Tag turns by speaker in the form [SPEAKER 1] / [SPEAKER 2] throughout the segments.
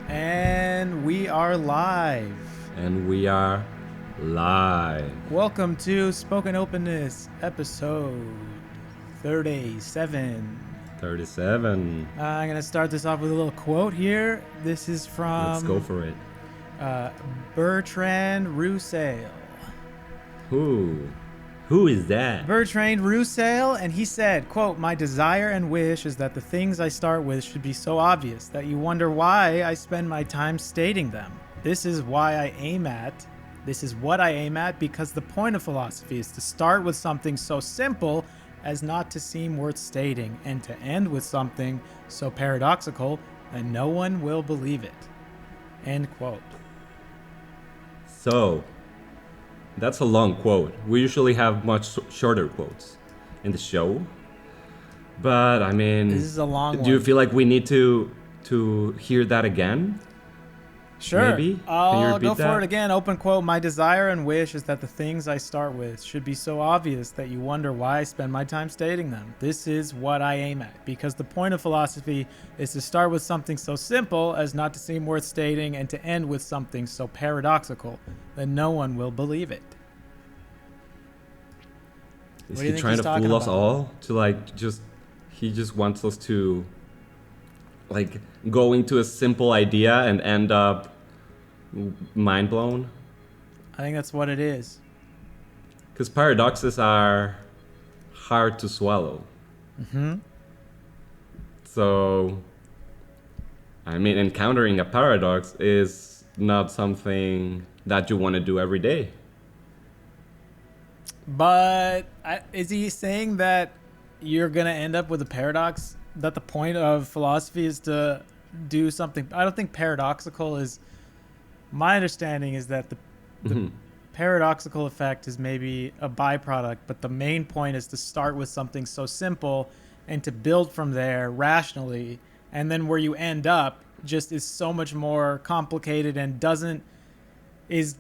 [SPEAKER 1] And we are live.
[SPEAKER 2] And we are live.
[SPEAKER 1] Welcome to Spoken Openness, episode 37.
[SPEAKER 2] 37.
[SPEAKER 1] I'm going to start this off with a little quote here. This is from
[SPEAKER 2] Let's go for it.
[SPEAKER 1] Bertrand Russel.
[SPEAKER 2] Who is that?
[SPEAKER 1] Bertrand Russel, and he said, quote, "My desire and wish is that the things I start with should be so obvious that you wonder why I spend my time stating them. This is what I aim at, because the point of philosophy is to start with something so simple as not to seem worth stating, and to end with something so paradoxical that no one will believe it." End quote.
[SPEAKER 2] So, that's a long quote. We usually have much shorter quotes in the show. But, I mean...
[SPEAKER 1] This is a long one.
[SPEAKER 2] Do you feel like we need to hear that again?
[SPEAKER 1] Sure.
[SPEAKER 2] Maybe?
[SPEAKER 1] I'll go for it again. Open quote. "My desire and wish is that the things I start with should be so obvious that you wonder why I spend my time stating them. This is what I aim at, because the point of philosophy is to start with something so simple as not to seem worth stating, and to end with something so paradoxical that no one will believe it."
[SPEAKER 2] Is he trying to fool us all? He just wants us to go into a simple idea and end up mind blown?
[SPEAKER 1] I think that's what it is.
[SPEAKER 2] Because paradoxes are hard to swallow.
[SPEAKER 1] Mm-hmm.
[SPEAKER 2] So, I mean, encountering a paradox is not something that you want to do every day.
[SPEAKER 1] But is he saying that you're going to end up with a paradox? That the point of philosophy is to do something? I don't think paradoxical is... My understanding is that the paradoxical effect is maybe a byproduct, but the main point is to start with something so simple and to build from there rationally, and then where you end up just is so much more complicated and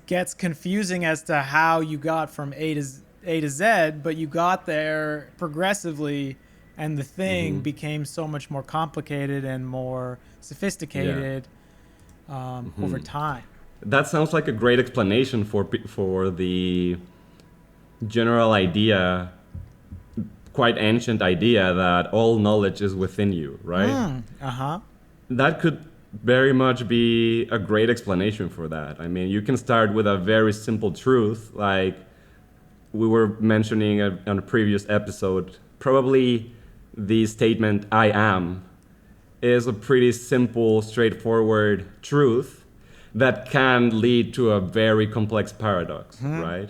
[SPEAKER 1] gets confusing as to how you got from A to Z, but you got there progressively, and the thing became so much more complicated and more sophisticated over time.
[SPEAKER 2] That sounds like a great explanation for the general idea, quite ancient idea, that all knowledge is within you, right? That could very much be a great explanation for that. I mean, you can start with a very simple truth, like we were mentioning on a previous episode. Probably the statement "I am" is a pretty simple, straightforward truth that can lead to a very complex paradox, right?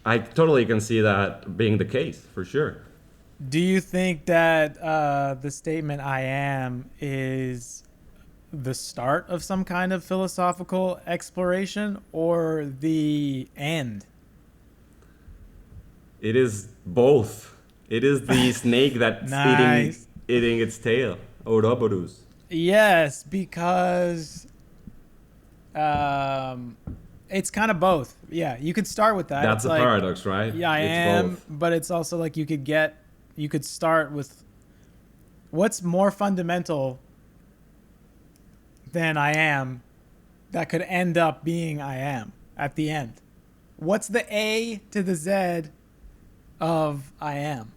[SPEAKER 2] I totally can see that being the case, for sure.
[SPEAKER 1] Do you think that the statement "I am" is the start of some kind of philosophical exploration, or the end?
[SPEAKER 2] It is both. It is the snake that's
[SPEAKER 1] Nice.
[SPEAKER 2] eating its tail. Ouroboros.
[SPEAKER 1] Yes, because it's kind of both. Yeah, you could start with that.
[SPEAKER 2] That's
[SPEAKER 1] it's
[SPEAKER 2] a paradox, right?
[SPEAKER 1] Yeah, I
[SPEAKER 2] it's
[SPEAKER 1] am,
[SPEAKER 2] both.
[SPEAKER 1] but it's also like you could start with what's more fundamental than "I am" that could end up being "I am" at the end. What's the A to the Z of "I am"?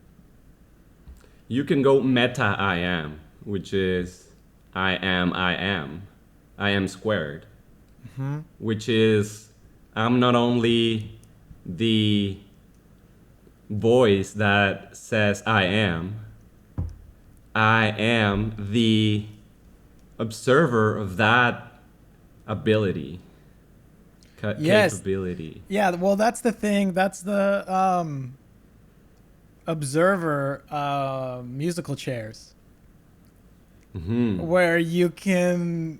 [SPEAKER 2] You can go meta "I am," which is I am squared, which is I'm not only the voice that says I am the observer of that ability, capability.
[SPEAKER 1] Yeah, well, that's the thing. That's the observer musical chairs, where you can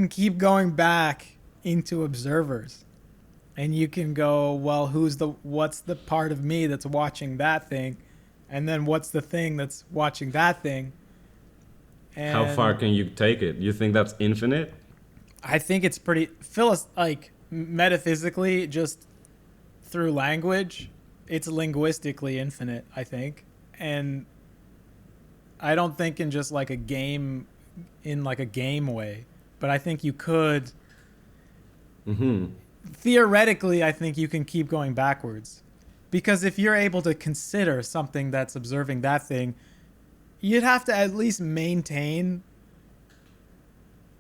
[SPEAKER 1] keep going back into observers, and you can go, well, what's the part of me that's watching that thing, and then what's the thing that's watching that thing. And
[SPEAKER 2] how far can you take it? You think that's infinite?
[SPEAKER 1] I think it's pretty metaphysically, just through language, it's linguistically infinite, I think. And I don't think in just like a game in like a game way, but I think you could
[SPEAKER 2] Mm-hmm.
[SPEAKER 1] theoretically, I think you can keep going backwards. Because if you're able to consider something that's observing that thing, you'd have to at least maintain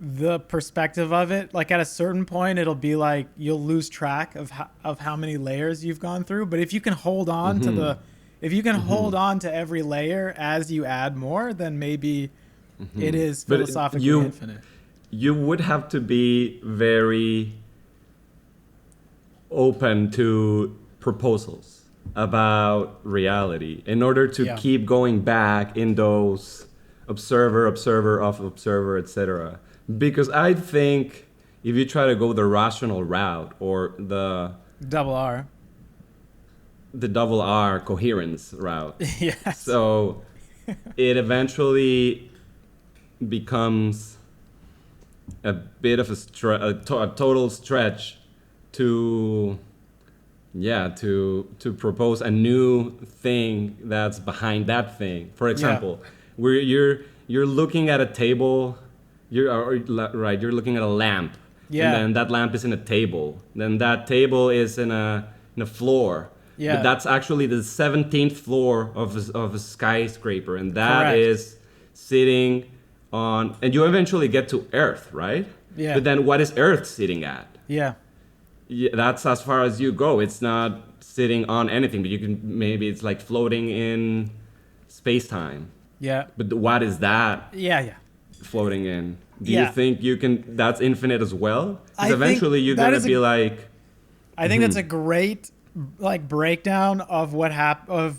[SPEAKER 1] the perspective of it. Like at a certain point, it'll be like you'll lose track of how many layers you've gone through. But if you can hold on to hold on to every layer as you add more, then maybe it is philosophically infinite.
[SPEAKER 2] You would have to be very open to proposals about reality in order to keep going back in those observer, etc. Because I think if you try to go the rational route or the
[SPEAKER 1] double R
[SPEAKER 2] coherence route,
[SPEAKER 1] yes.
[SPEAKER 2] so it eventually becomes a bit of a total stretch to propose a new thing that's behind that thing. For example, where you're looking at a table, you're looking at a lamp, and then that lamp is in a table, then that table is in a floor, but that's actually the 17th floor of a skyscraper, and that is sitting on, and you eventually get to Earth, right? But then what is Earth sitting at? Yeah, that's as far as you go. It's not sitting on anything, but maybe it's like floating in space-time. But what is that floating in? Do you think that's infinite as well? Because eventually you're going to be like...
[SPEAKER 1] I think that's a great like breakdown of of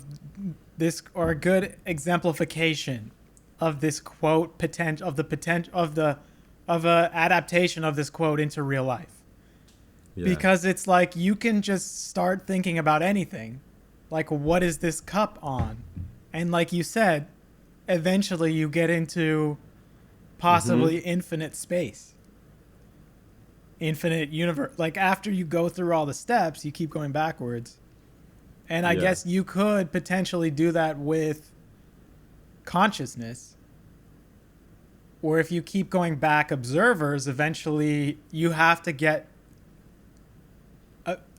[SPEAKER 1] this, or a good exemplification of this quote of a adaptation of this quote into real life. Because it's like you can just start thinking about anything. Like, what is this cup on? And like you said, eventually you get into possibly infinite space. Infinite universe. Like, after you go through all the steps, you keep going backwards. And I guess you could potentially do that with consciousness. Or if you keep going back observers, eventually you have to get...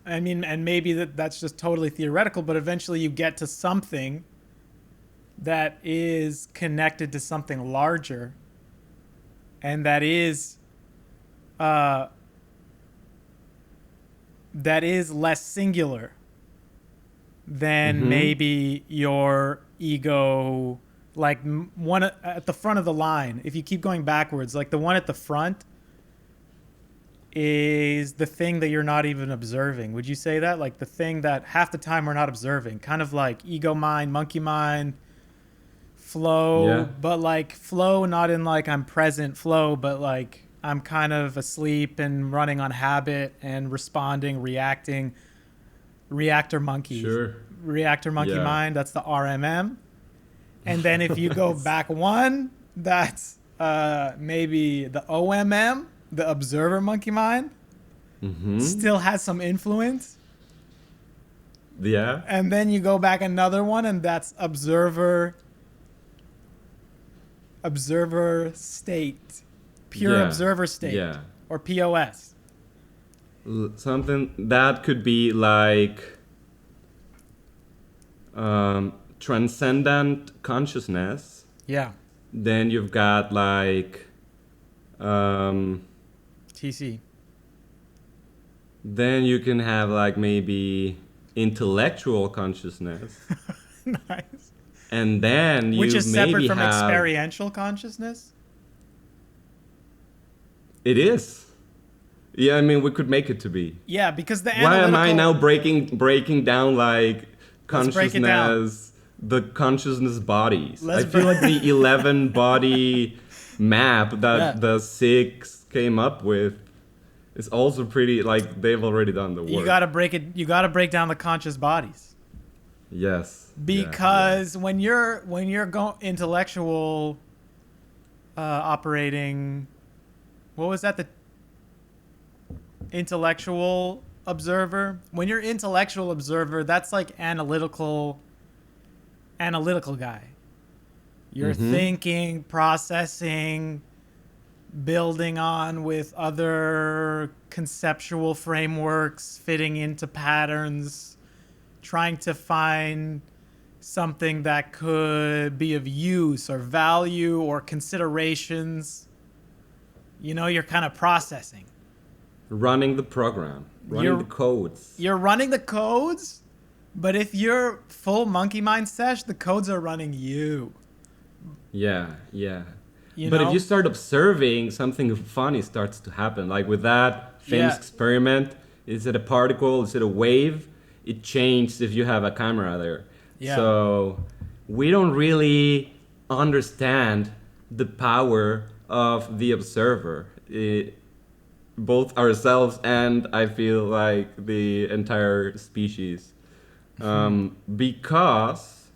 [SPEAKER 1] I mean, and maybe that's just totally theoretical, but eventually you get to something that is connected to something larger, and that is less singular than maybe your ego. Like one at the front of the line, if you keep going backwards, like the one at the front is the thing that you're not even observing. Would you say that? Like the thing that half the time we're not observing, kind of like ego mind, monkey mind, flow, but like flow, not in like I'm present flow, but like I'm kind of asleep and running on habit and responding, reacting, reactor monkey mind. That's the RMM. And then if you go back one, that's maybe the OMM, the observer monkey mind. Still has some influence. And then you go back another one, and that's observer state, pure observer state, or POS.
[SPEAKER 2] Something that could be like transcendent consciousness. Then you've got like
[SPEAKER 1] TC.
[SPEAKER 2] Then you can have like maybe intellectual consciousness.
[SPEAKER 1] Nice.
[SPEAKER 2] And then you
[SPEAKER 1] which is
[SPEAKER 2] maybe
[SPEAKER 1] separate from
[SPEAKER 2] have...
[SPEAKER 1] experiential consciousness?
[SPEAKER 2] It is. Yeah, I mean, we could make it to be.
[SPEAKER 1] Yeah, because the
[SPEAKER 2] Why am I now breaking down like consciousness, the consciousness bodies? I feel like the 11 body map that the 6 came up with is also pretty, like, they've already done the work.
[SPEAKER 1] You gotta break down the conscious bodies.
[SPEAKER 2] Yes.
[SPEAKER 1] Because when you're going intellectual operating, what was that, the intellectual observer? When you're intellectual observer, that's like analytical guy. You're thinking, processing, building on with other conceptual frameworks, fitting into patterns, trying to find something that could be of use or value or considerations. You know, you're kind of processing.
[SPEAKER 2] Running the program, running the codes.
[SPEAKER 1] You're running the codes, but if you're full monkey mind sesh, the codes are running you.
[SPEAKER 2] Yeah, yeah.
[SPEAKER 1] You
[SPEAKER 2] But
[SPEAKER 1] know?
[SPEAKER 2] if you start observing, something funny starts to happen. Like with that famous experiment, is it a particle? Is it a wave? It changes if you have a camera there.
[SPEAKER 1] Yeah.
[SPEAKER 2] So we don't really understand the power of the observer, both ourselves and I feel like the entire species. Because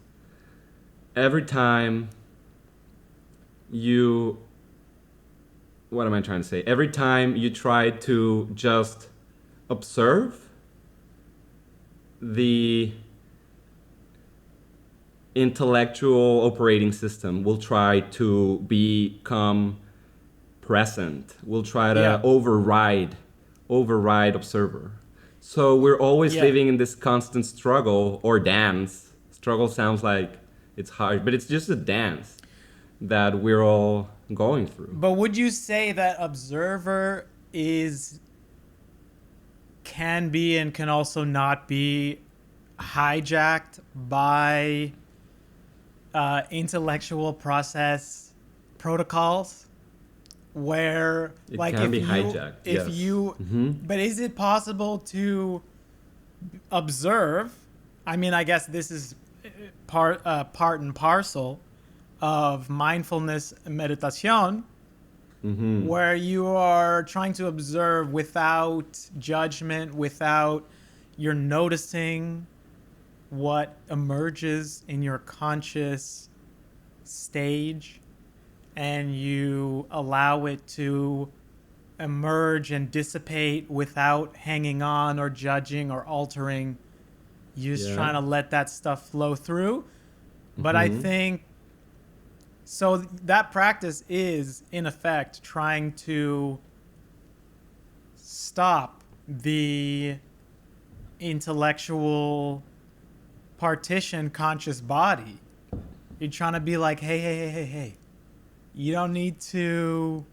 [SPEAKER 2] every time what am I trying to say? Every time you try to just observe, the intellectual operating system will try to become present, will try to override observer. So we're always living in this constant struggle or dance. Struggle sounds like it's hard, but it's just a dance that we're all going through.
[SPEAKER 1] But would you say that observer can be and can also not be hijacked by intellectual process protocols? Where
[SPEAKER 2] it
[SPEAKER 1] like
[SPEAKER 2] can
[SPEAKER 1] if
[SPEAKER 2] be
[SPEAKER 1] you
[SPEAKER 2] hijacked,
[SPEAKER 1] if
[SPEAKER 2] yes.
[SPEAKER 1] you but is it possible to observe? I mean, I guess this is part and parcel of mindfulness meditation, where you are trying to observe without judgment, without you're noticing what emerges in your conscious stage, and you allow it to emerge and dissipate without hanging on or judging or altering. You're just trying to let that stuff flow through. But I think so that practice is in effect trying to stop the intellectual partition conscious body. You're trying to be like, hey, you don't need to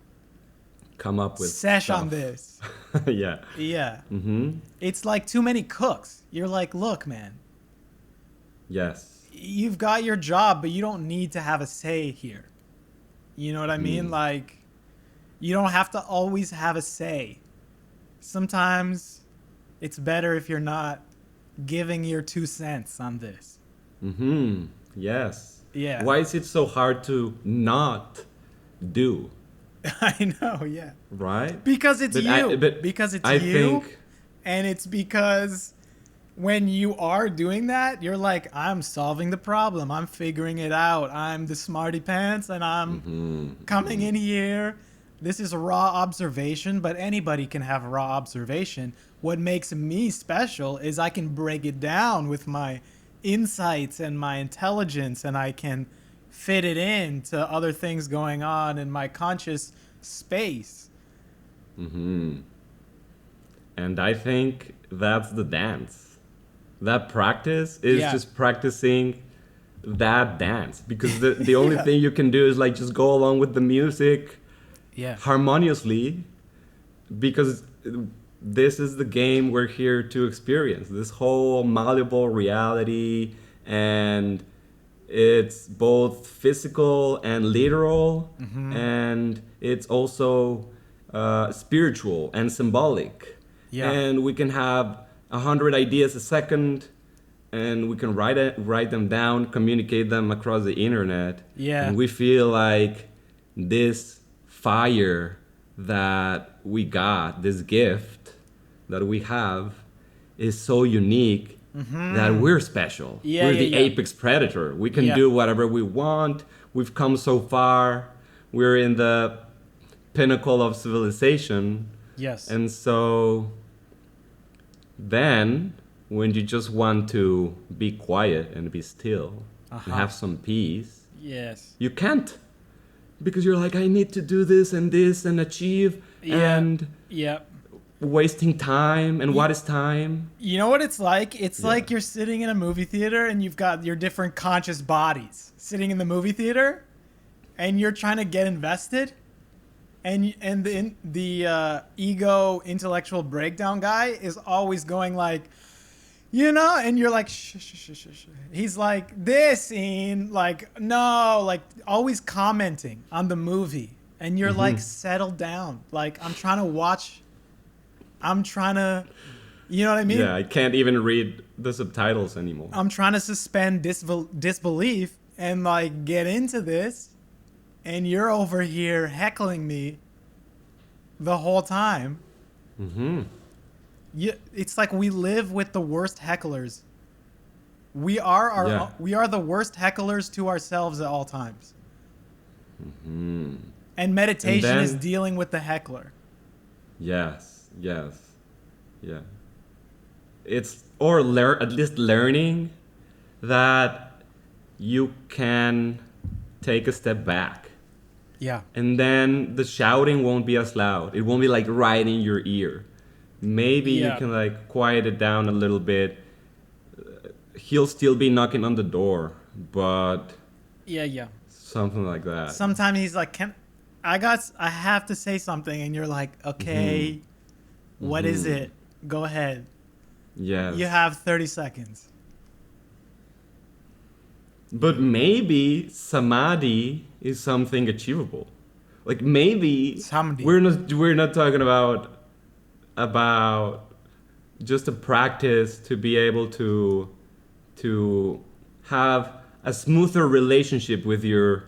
[SPEAKER 2] come up with
[SPEAKER 1] sesh
[SPEAKER 2] stuff
[SPEAKER 1] on this.
[SPEAKER 2] Yeah.
[SPEAKER 1] It's like too many cooks. You're like, look, man,
[SPEAKER 2] yes,
[SPEAKER 1] you've got your job, but you don't need to have a say here. You know what I mean? Like, you don't have to always have a say. Sometimes it's better if you're not giving your 2 cents on this.
[SPEAKER 2] Yes.
[SPEAKER 1] Yeah.
[SPEAKER 2] Why is it so hard to not do?
[SPEAKER 1] I know, yeah.
[SPEAKER 2] Right?
[SPEAKER 1] Because it's you.
[SPEAKER 2] Because
[SPEAKER 1] it's you. And it's because when you are doing that, you're like, I'm solving the problem. I'm figuring it out. I'm the smarty pants, and I'm coming in here. This is raw observation, but anybody can have raw observation. What makes me special is I can break it down with my insights and my intelligence, and I can fit it in to other things going on in my conscious space.
[SPEAKER 2] And I think that's the dance. That practice is just practicing that dance, because the only thing you can do is like just go along with the music harmoniously, because this is the game we're here to experience, this whole malleable reality, and it's both physical and literal, and it's also spiritual and symbolic. And we can have 100 ideas a second, and we can write them down, communicate them across the internet. And we feel like this fire that we got, this gift that we have, is so unique that we're special. We're the apex predator. We can do whatever we want. We've come so far. We're in the pinnacle of civilization. And so then when you just want to be quiet and be still and have some peace, you can't. because you're like, I need to do this and achieve and
[SPEAKER 1] Yeah.
[SPEAKER 2] wasting time. And what is time?
[SPEAKER 1] You know what it's like? It's
[SPEAKER 2] Yeah.
[SPEAKER 1] like you're sitting in a movie theater and you've got your different conscious bodies sitting in the movie theater, and you're trying to get invested, and the ego intellectual breakdown guy is always going like, and you're like, shh. He's like, this scene, like, no, like, always commenting on the movie, and you're like, settle down, like, I'm trying to, you know what I mean?
[SPEAKER 2] Yeah, I can't even read the subtitles anymore.
[SPEAKER 1] I'm trying to suspend disbelief and like get into this, and you're over here heckling me the whole time. It's like we live with the worst hecklers. We are the worst hecklers to ourselves at all times. And meditation is dealing with the heckler.
[SPEAKER 2] Yes. Yeah. It's at least learning that you can take a step back.
[SPEAKER 1] Yeah.
[SPEAKER 2] And then the shouting won't be as loud. It won't be like right in your ear. Maybe you can like quiet it down a little bit. He'll still be knocking on the door, but something like that.
[SPEAKER 1] Sometimes he's like, I have to say something, and you're like, okay, what is it? Go ahead.
[SPEAKER 2] Yes.
[SPEAKER 1] You have 30 seconds.
[SPEAKER 2] But maybe samadhi is something achievable. Like maybe we're not talking about just a practice to be able to have a smoother relationship with your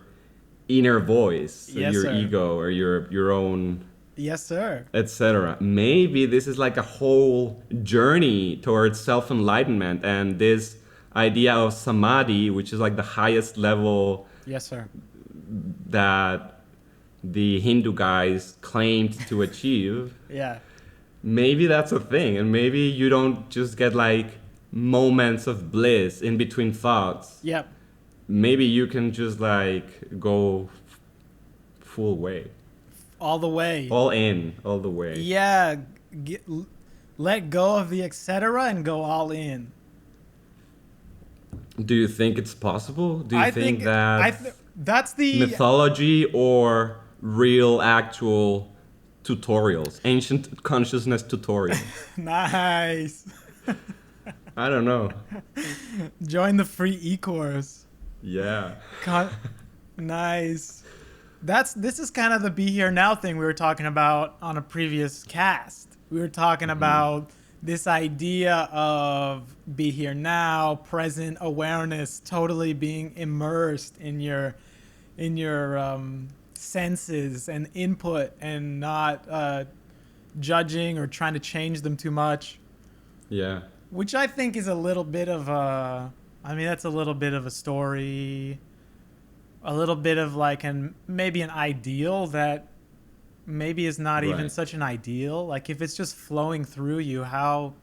[SPEAKER 2] inner voice, your ego, or your own,
[SPEAKER 1] yes sir,
[SPEAKER 2] etc. Maybe this is like a whole journey towards self-enlightenment, and this idea of samadhi, which is like the highest level,
[SPEAKER 1] yes sir,
[SPEAKER 2] that the Hindu guys claimed to achieve. Maybe that's a thing, and maybe you don't just get like moments of bliss in between thoughts. Maybe you can just like go full way,
[SPEAKER 1] all the way,
[SPEAKER 2] all in, all the way.
[SPEAKER 1] Let go of the etc. and go all in.
[SPEAKER 2] Do you think it's possible? Do you think that
[SPEAKER 1] that's the
[SPEAKER 2] mythology or real actual tutorials, ancient consciousness tutorials?
[SPEAKER 1] Nice.
[SPEAKER 2] I don't know.
[SPEAKER 1] Join the free e-course.
[SPEAKER 2] Yeah.
[SPEAKER 1] Nice. This is kind of the be here now thing we were talking about on a previous cast. We were talking about this idea of be here now, present awareness, totally being immersed in your senses and input, and not judging or trying to change them too much.
[SPEAKER 2] Yeah.
[SPEAKER 1] Which I think is a little bit of that's a little bit of a story, a little bit of like maybe an ideal that maybe is not even such an ideal. Like if it's just flowing through you, how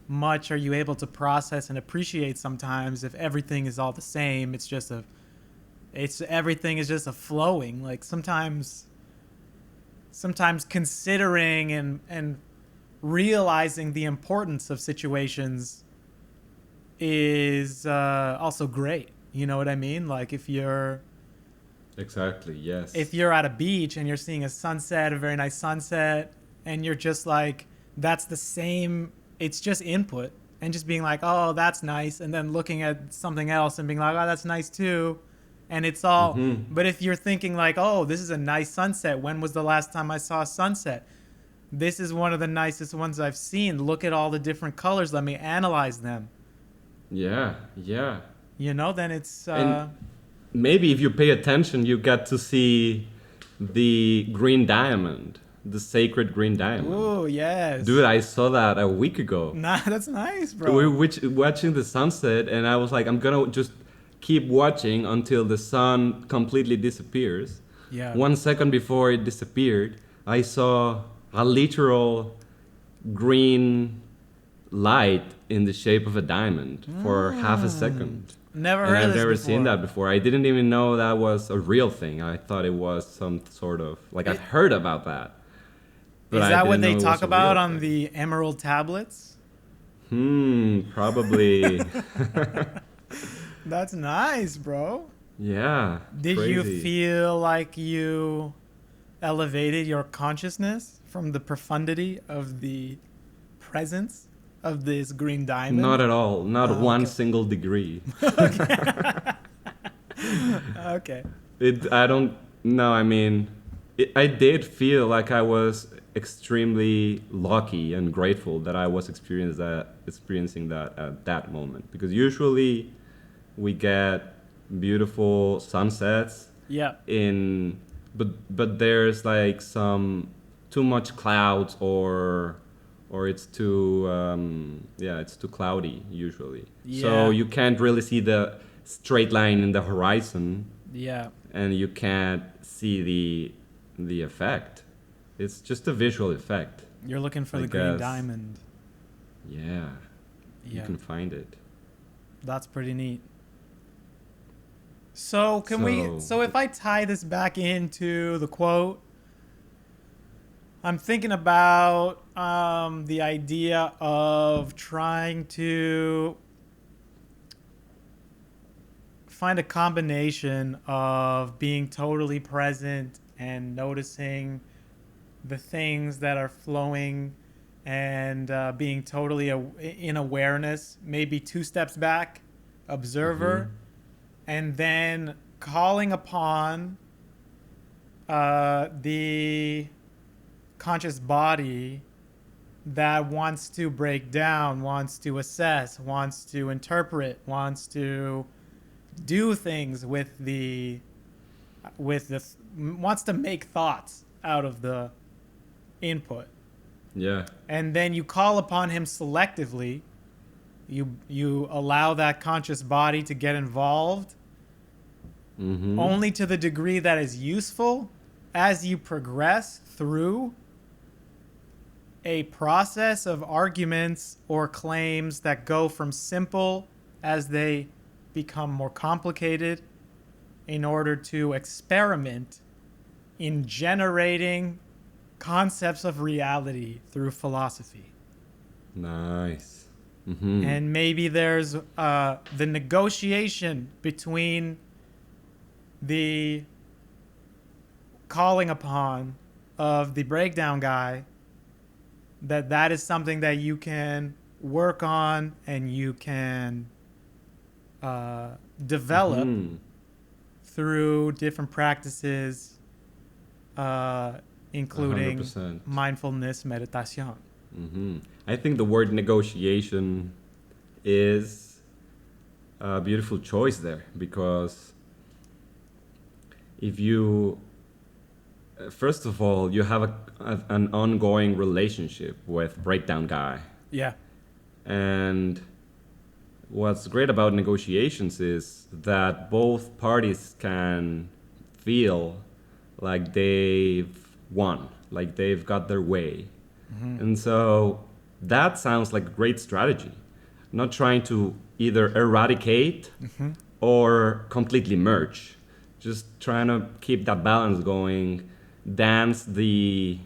[SPEAKER 1] much are you able to process and appreciate sometimes if everything is all the same? Everything is just a flowing. Like sometimes considering and realizing the importance of situations is also great. You know what I mean? Like if you're
[SPEAKER 2] exactly, yes.
[SPEAKER 1] If you're at a beach and you're seeing a sunset, a very nice sunset, and you're just like, that's the same, it's just input, and just being like, oh, that's nice, and then looking at something else and being like, oh, that's nice too. And it's all, but if you're thinking like, oh, this is a nice sunset, when was the last time I saw a sunset? This is one of the nicest ones I've seen. Look at all the different colors. Let me analyze them.
[SPEAKER 2] Yeah.
[SPEAKER 1] Then it's...
[SPEAKER 2] and maybe if you pay attention, you get to see the green diamond, the sacred green diamond.
[SPEAKER 1] Oh, yes.
[SPEAKER 2] Dude, I saw that a week ago.
[SPEAKER 1] Nah, that's nice, bro.
[SPEAKER 2] We were watching the sunset, and I was like, I'm going to just keep watching until the sun completely disappears.
[SPEAKER 1] Yeah.
[SPEAKER 2] 1 second before it disappeared, I saw a literal green light in the shape of a diamond for half a second.
[SPEAKER 1] Never
[SPEAKER 2] And
[SPEAKER 1] heard of
[SPEAKER 2] I've
[SPEAKER 1] this
[SPEAKER 2] never
[SPEAKER 1] before.
[SPEAKER 2] seen that before. I didn't even know that was a real thing. I thought it was some sort of like I've
[SPEAKER 1] It-
[SPEAKER 2] heard about that, but
[SPEAKER 1] Is
[SPEAKER 2] I
[SPEAKER 1] that what
[SPEAKER 2] didn't
[SPEAKER 1] they
[SPEAKER 2] know it was
[SPEAKER 1] talk
[SPEAKER 2] a
[SPEAKER 1] about
[SPEAKER 2] real
[SPEAKER 1] on
[SPEAKER 2] thing.
[SPEAKER 1] the Emerald tablets?
[SPEAKER 2] Probably.
[SPEAKER 1] That's nice, bro.
[SPEAKER 2] Yeah,
[SPEAKER 1] Did you
[SPEAKER 2] crazy.
[SPEAKER 1] feel like you elevated your consciousness from the profundity of the presence of this green
[SPEAKER 2] Not
[SPEAKER 1] diamond?
[SPEAKER 2] at all. Not
[SPEAKER 1] Oh,
[SPEAKER 2] one
[SPEAKER 1] okay.
[SPEAKER 2] single degree.
[SPEAKER 1] Okay.
[SPEAKER 2] It. I don't. No, I mean, I did feel like I was extremely lucky and grateful that I was experiencing that at that moment. Because usually, we get beautiful sunsets
[SPEAKER 1] Yeah.
[SPEAKER 2] in, but there's like some too much clouds or it's too yeah, it's too cloudy usually. So
[SPEAKER 1] Yeah.
[SPEAKER 2] you can't really see the straight line in the horizon,
[SPEAKER 1] Yeah.
[SPEAKER 2] and you can't see the effect. It's just a visual effect,
[SPEAKER 1] You're looking for
[SPEAKER 2] I
[SPEAKER 1] the green
[SPEAKER 2] guess.
[SPEAKER 1] diamond.
[SPEAKER 2] Yeah, you
[SPEAKER 1] Yeah.
[SPEAKER 2] can find it.
[SPEAKER 1] That's pretty neat. So
[SPEAKER 2] So
[SPEAKER 1] so if I tie this back into the quote, I'm thinking about the idea of trying to find a combination of being totally present and noticing the things that are flowing and being totally in awareness, maybe two steps back, observer, and then calling upon the conscious body that wants to break down, wants to assess, wants to interpret, wants to do things wants to make thoughts out of the input.
[SPEAKER 2] yeah.
[SPEAKER 1] And then you call upon him selectively. You allow that conscious body to get involved only to the degree that is useful as you progress through a process of arguments or claims that go from simple as they become more complicated in order to experiment in generating concepts of reality through philosophy.
[SPEAKER 2] Nice.
[SPEAKER 1] And maybe there's the negotiation between the calling upon of the breakdown guy, that is something that you can work on and you can develop through different practices, including
[SPEAKER 2] 100%.
[SPEAKER 1] mindfulness meditation.
[SPEAKER 2] I think the word negotiation is a beautiful choice there, because if you, first of all, you have an ongoing relationship with Breakdown Guy.
[SPEAKER 1] Yeah.
[SPEAKER 2] And what's great about negotiations is that both parties can feel like they've won, like they've got their way. And so that sounds like a great strategy. Not trying to either eradicate or completely merge. Just trying to keep that balance going, dance to the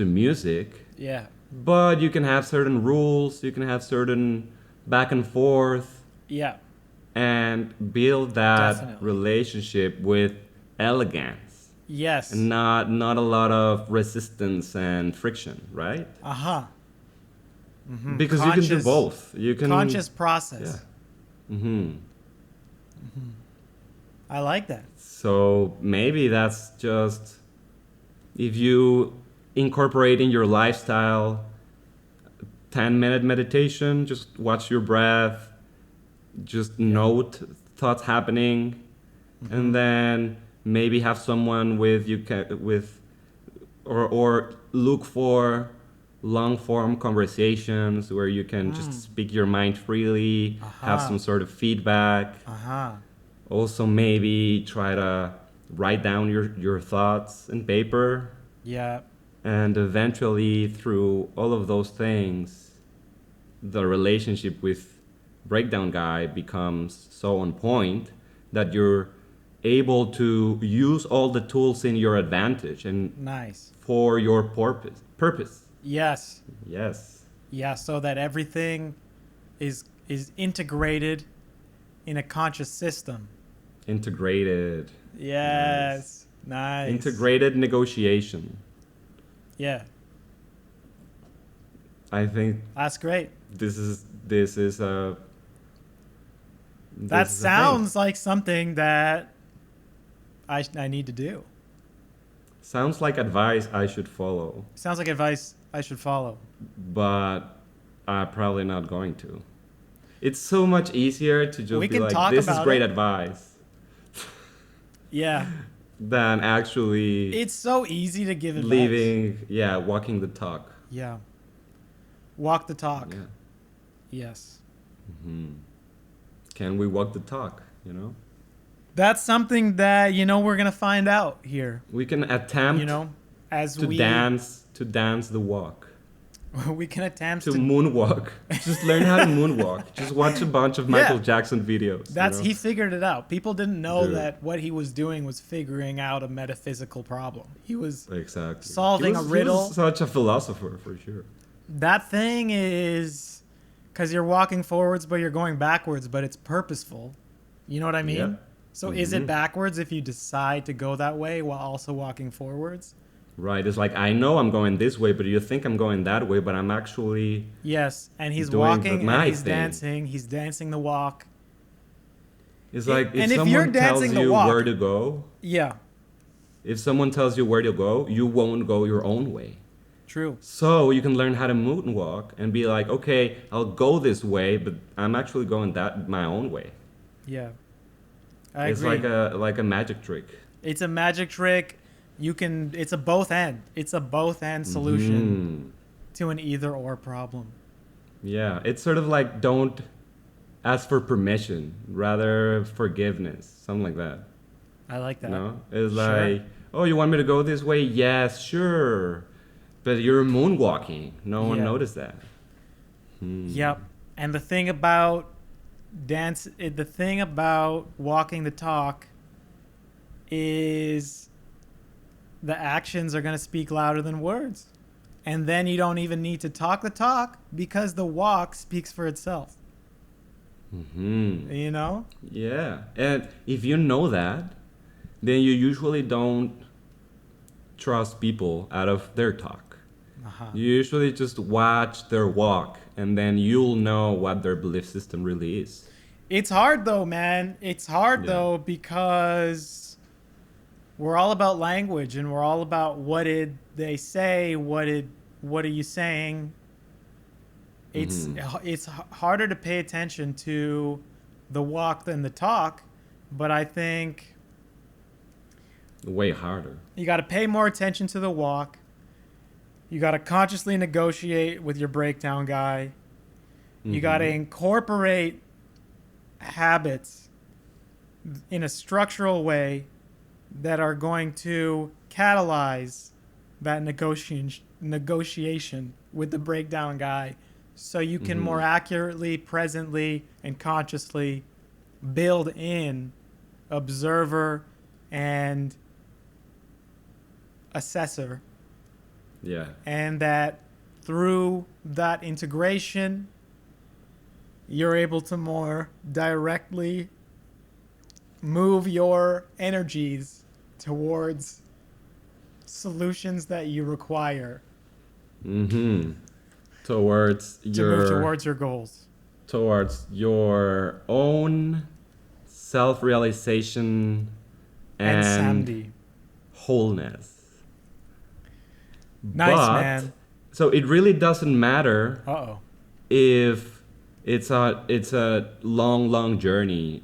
[SPEAKER 2] music.
[SPEAKER 1] Yeah.
[SPEAKER 2] But you can have certain rules, you can have certain back and forth,
[SPEAKER 1] Yeah.
[SPEAKER 2] and build that
[SPEAKER 1] Definitely.
[SPEAKER 2] relationship with elegance.
[SPEAKER 1] Yes.
[SPEAKER 2] And not a lot of resistance and friction, right?
[SPEAKER 1] Uh-huh.
[SPEAKER 2] Because you can do both. You can
[SPEAKER 1] Conscious process.
[SPEAKER 2] Yeah.
[SPEAKER 1] I like that.
[SPEAKER 2] So maybe that's just, if you incorporate in your lifestyle 10-minute meditation, just watch your breath, just note thoughts happening, and then maybe have someone or look for long form conversations where you can just speak your mind freely, have some sort of feedback. Also maybe try to write down your thoughts in paper,
[SPEAKER 1] Yeah.
[SPEAKER 2] and eventually through all of those things, the relationship with breakdown guy becomes so on point that you're able to use all the tools in your advantage and
[SPEAKER 1] Nice.
[SPEAKER 2] for your purpose.
[SPEAKER 1] Yes.
[SPEAKER 2] Yes.
[SPEAKER 1] Yeah, so that everything is integrated in a conscious system.
[SPEAKER 2] Integrated.
[SPEAKER 1] Yes. Nice.
[SPEAKER 2] Integrated negotiation.
[SPEAKER 1] Yeah.
[SPEAKER 2] I think
[SPEAKER 1] That's great.
[SPEAKER 2] this is a
[SPEAKER 1] That
[SPEAKER 2] this is a thing.
[SPEAKER 1] sounds like something that I need to do.
[SPEAKER 2] Sounds like advice I should follow,
[SPEAKER 1] Sounds like advice I should follow.
[SPEAKER 2] but I'm probably not going to. It's so much easier to just
[SPEAKER 1] We
[SPEAKER 2] be
[SPEAKER 1] can
[SPEAKER 2] like,
[SPEAKER 1] talk
[SPEAKER 2] this is
[SPEAKER 1] about
[SPEAKER 2] great
[SPEAKER 1] it.
[SPEAKER 2] advice,
[SPEAKER 1] Yeah.
[SPEAKER 2] than actually
[SPEAKER 1] It's so easy to give advice.
[SPEAKER 2] walking the talk.
[SPEAKER 1] Yeah. Walk the talk.
[SPEAKER 2] Yeah.
[SPEAKER 1] Yes.
[SPEAKER 2] Can we walk the talk, you know?
[SPEAKER 1] That's something that, we're going to find out here,
[SPEAKER 2] We can attempt
[SPEAKER 1] as
[SPEAKER 2] to
[SPEAKER 1] we
[SPEAKER 2] dance the walk.
[SPEAKER 1] we can attempt
[SPEAKER 2] To
[SPEAKER 1] to
[SPEAKER 2] moonwalk. Just learn how to moonwalk. Just watch a bunch of Michael
[SPEAKER 1] Yeah.
[SPEAKER 2] Jackson videos.
[SPEAKER 1] He figured it out. People didn't know
[SPEAKER 2] Dude.
[SPEAKER 1] that what he was doing was figuring out a metaphysical problem. He was
[SPEAKER 2] Exactly.
[SPEAKER 1] solving a
[SPEAKER 2] He
[SPEAKER 1] riddle.
[SPEAKER 2] was such a philosopher for sure.
[SPEAKER 1] That thing is because you're walking forwards, but you're going backwards, but it's purposeful. You know what I mean?
[SPEAKER 2] Yeah.
[SPEAKER 1] So is it backwards if you decide to go that way while also walking forwards?
[SPEAKER 2] Right. It's like I know I'm going this way, but you think I'm going that way, but I'm actually
[SPEAKER 1] Yes, and he's
[SPEAKER 2] doing
[SPEAKER 1] walking
[SPEAKER 2] my
[SPEAKER 1] and he's
[SPEAKER 2] thing.
[SPEAKER 1] dancing. He's dancing the walk.
[SPEAKER 2] it's like if
[SPEAKER 1] and if
[SPEAKER 2] someone
[SPEAKER 1] you're
[SPEAKER 2] tells
[SPEAKER 1] dancing the
[SPEAKER 2] you
[SPEAKER 1] walk-
[SPEAKER 2] where to go,
[SPEAKER 1] Yeah,
[SPEAKER 2] if someone tells you where to go, you won't go your own way.
[SPEAKER 1] true.
[SPEAKER 2] So you can learn how to moonwalk and be like, okay, I'll go this way, but I'm actually going that my own way.
[SPEAKER 1] Yeah, I
[SPEAKER 2] It's
[SPEAKER 1] agree.
[SPEAKER 2] like a magic trick.
[SPEAKER 1] It's a magic trick. It's a both end. It's a both end solution to an either or problem.
[SPEAKER 2] Yeah, it's sort of like don't ask for permission, rather forgiveness, something like that.
[SPEAKER 1] I like that.
[SPEAKER 2] No, it's
[SPEAKER 1] Sure.
[SPEAKER 2] like, oh, you want me to go this way? Yes, sure, but you're moonwalking. No one
[SPEAKER 1] Yeah.
[SPEAKER 2] noticed that.
[SPEAKER 1] Yep. And the thing about the thing about walking the talk is the actions are going to speak louder than words. And then you don't even need to talk the talk because the walk speaks for itself. You know?
[SPEAKER 2] Yeah, and if you know that, then you usually don't trust people out of their talk. You usually just watch their walk, and then you'll know what their belief system really is.
[SPEAKER 1] It's hard though, man. It's hard
[SPEAKER 2] Yeah.
[SPEAKER 1] though because we're all about language and we're all about what did they say, what are you saying? It's harder to pay attention to the walk than the talk, but I think
[SPEAKER 2] Way harder.
[SPEAKER 1] you got to pay more attention to the walk. You got to consciously negotiate with your breakdown guy. You got to incorporate habits in a structural way that are going to catalyze that negotiation with the breakdown guy so you can more accurately, presently, and consciously build in observer and assessor,
[SPEAKER 2] Yeah.
[SPEAKER 1] and that through that integration you're able to more directly move your energies towards solutions that you require
[SPEAKER 2] Towards
[SPEAKER 1] to move towards your goals.
[SPEAKER 2] towards your own self-realization
[SPEAKER 1] And
[SPEAKER 2] and
[SPEAKER 1] Samdi.
[SPEAKER 2] wholeness.
[SPEAKER 1] Nice,
[SPEAKER 2] But-
[SPEAKER 1] man.
[SPEAKER 2] So it really doesn't matter
[SPEAKER 1] Uh-oh.
[SPEAKER 2] if it's a long journey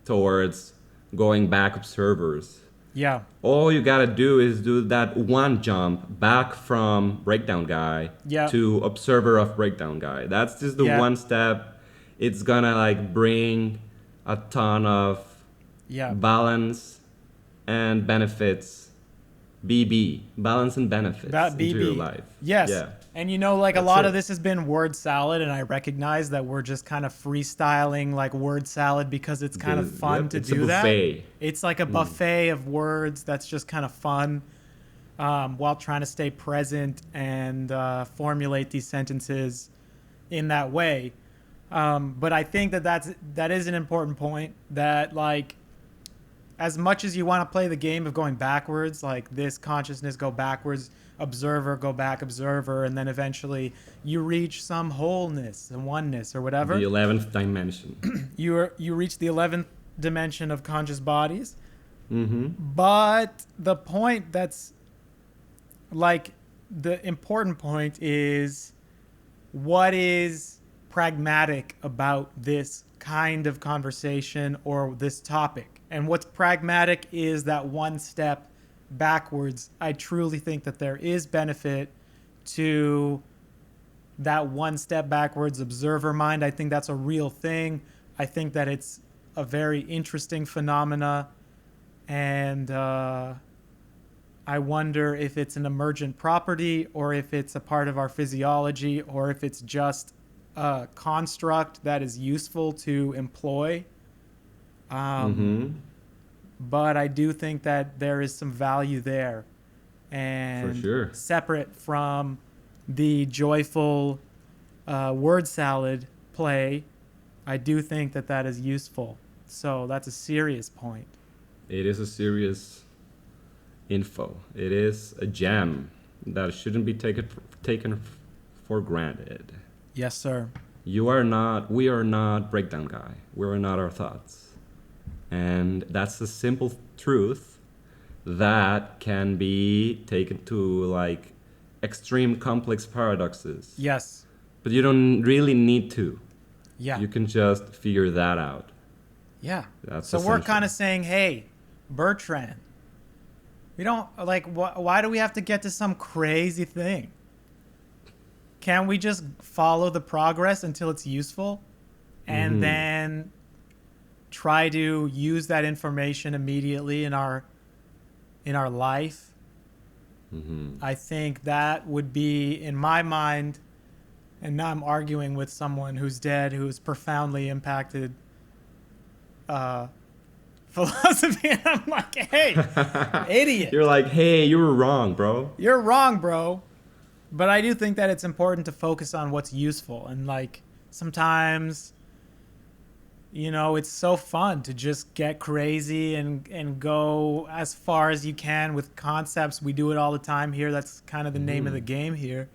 [SPEAKER 2] towards going back observers.
[SPEAKER 1] Yeah.
[SPEAKER 2] All you gotta do is do that one jump back from breakdown guy
[SPEAKER 1] Yeah.
[SPEAKER 2] to observer of breakdown guy. That's just the
[SPEAKER 1] Yeah.
[SPEAKER 2] one step. It's gonna like bring a ton of
[SPEAKER 1] Yeah.
[SPEAKER 2] balance and benefits BB, balance and benefits
[SPEAKER 1] About
[SPEAKER 2] into your
[SPEAKER 1] BB.
[SPEAKER 2] life.
[SPEAKER 1] Yes.
[SPEAKER 2] Yeah.
[SPEAKER 1] And you know, like a
[SPEAKER 2] That's
[SPEAKER 1] lot
[SPEAKER 2] it.
[SPEAKER 1] of this has been word salad, and I recognize that we're just kind of freestyling like word salad because it's kind of fun
[SPEAKER 2] Yep,
[SPEAKER 1] to
[SPEAKER 2] it's a
[SPEAKER 1] do that.
[SPEAKER 2] buffet.
[SPEAKER 1] It's like a buffet of words that's just kind of fun, while trying to stay present and formulate these sentences in that way. But I think that is an important point, that like as much as you want to play the game of going backwards, like this consciousness go backwards, observer go back, observer, and then eventually you reach some wholeness and oneness or whatever.
[SPEAKER 2] The 11th dimension.
[SPEAKER 1] You reach the 11th dimension of conscious bodies.
[SPEAKER 2] Mm-hmm.
[SPEAKER 1] But the point that's like the important point is, what is pragmatic about this kind of conversation or this topic? And what's pragmatic is that one step backwards. I truly think that there is benefit to that one step backwards observer mind. I think that's a real thing. I think that it's a very interesting phenomena. And I wonder if it's an emergent property, or if it's a part of our physiology, or if it's just a construct that is useful to employ. But I do think that there is some value there. And
[SPEAKER 2] For sure.
[SPEAKER 1] separate from the joyful word salad play, I do think that that is useful. So that's a serious point.
[SPEAKER 2] It is a serious info. It is a gem that shouldn't be taken for granted.
[SPEAKER 1] Yes, sir.
[SPEAKER 2] We are not breakdown guy. We are not our thoughts. And that's the simple truth that can be taken to like extreme complex paradoxes.
[SPEAKER 1] Yes.
[SPEAKER 2] But you don't really need to.
[SPEAKER 1] Yeah.
[SPEAKER 2] You can just figure that out.
[SPEAKER 1] Yeah.
[SPEAKER 2] That's
[SPEAKER 1] So we're
[SPEAKER 2] essential.
[SPEAKER 1] kind of saying, hey, Bertrand, we don't like, why do we have to get to some crazy thing? Can we just follow the progress until it's useful, and then try to use that information immediately in our life? I think that would be, in my mind, and now I'm arguing with someone who's dead, who's profoundly impacted philosophy. And I'm like, hey, idiot.
[SPEAKER 2] You're like, hey, you were wrong, bro.
[SPEAKER 1] You're wrong, bro. But I do think that it's important to focus on what's useful. And like sometimes, you know, it's so fun to just get crazy and go as far as you can with concepts. We do it all the time here. That's kind of the name of the game here.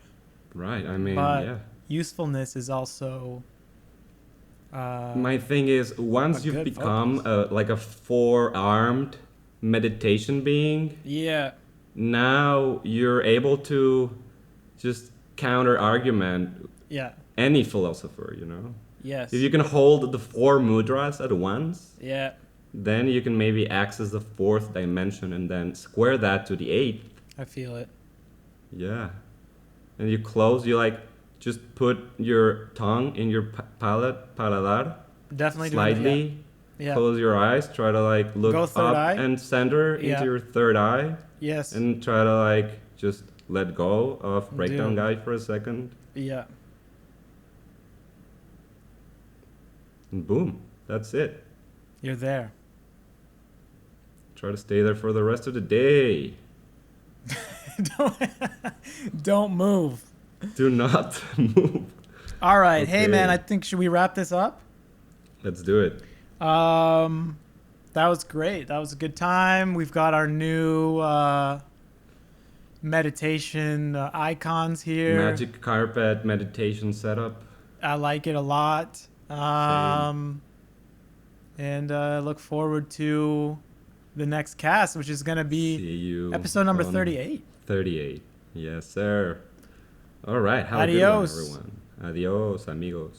[SPEAKER 2] Right. I mean,
[SPEAKER 1] But
[SPEAKER 2] yeah.
[SPEAKER 1] usefulness is also...
[SPEAKER 2] My thing is, once you've
[SPEAKER 1] good
[SPEAKER 2] become like a four-armed meditation being,
[SPEAKER 1] yeah.
[SPEAKER 2] now you're able to just counter argument
[SPEAKER 1] Yeah.
[SPEAKER 2] any philosopher, you know?
[SPEAKER 1] Yes.
[SPEAKER 2] If you can hold the four mudras at once,
[SPEAKER 1] Yeah.
[SPEAKER 2] then you can maybe access the fourth dimension and then square that to the eighth.
[SPEAKER 1] I feel it.
[SPEAKER 2] Yeah. And you close, you like just put your tongue in your paladar,
[SPEAKER 1] Definitely
[SPEAKER 2] slightly,
[SPEAKER 1] doing it. Yeah.
[SPEAKER 2] close your eyes, try to like look
[SPEAKER 1] Go
[SPEAKER 2] up
[SPEAKER 1] third eye.
[SPEAKER 2] and center
[SPEAKER 1] Yeah.
[SPEAKER 2] into your third eye,
[SPEAKER 1] Yes.
[SPEAKER 2] and try to like just let go of breakdown
[SPEAKER 1] Dude.
[SPEAKER 2] guy for a second,
[SPEAKER 1] Yeah.
[SPEAKER 2] and boom, that's it.
[SPEAKER 1] You're there.
[SPEAKER 2] Try to stay there for the rest of the day.
[SPEAKER 1] Don't move.
[SPEAKER 2] Do not move.
[SPEAKER 1] All right. Hey,
[SPEAKER 2] Okay.
[SPEAKER 1] man, I think, should we wrap this up?
[SPEAKER 2] Let's do it.
[SPEAKER 1] That was great. That was a good time. We've got our new meditation icons here.
[SPEAKER 2] Magic carpet meditation setup.
[SPEAKER 1] I like it a lot. And look forward to the next cast, which is going to
[SPEAKER 2] See
[SPEAKER 1] be
[SPEAKER 2] you
[SPEAKER 1] episode number
[SPEAKER 2] on
[SPEAKER 1] 38.
[SPEAKER 2] 38. Yes, sir. All right. Have a good one,
[SPEAKER 1] Adios.
[SPEAKER 2] everyone. Adios, amigos.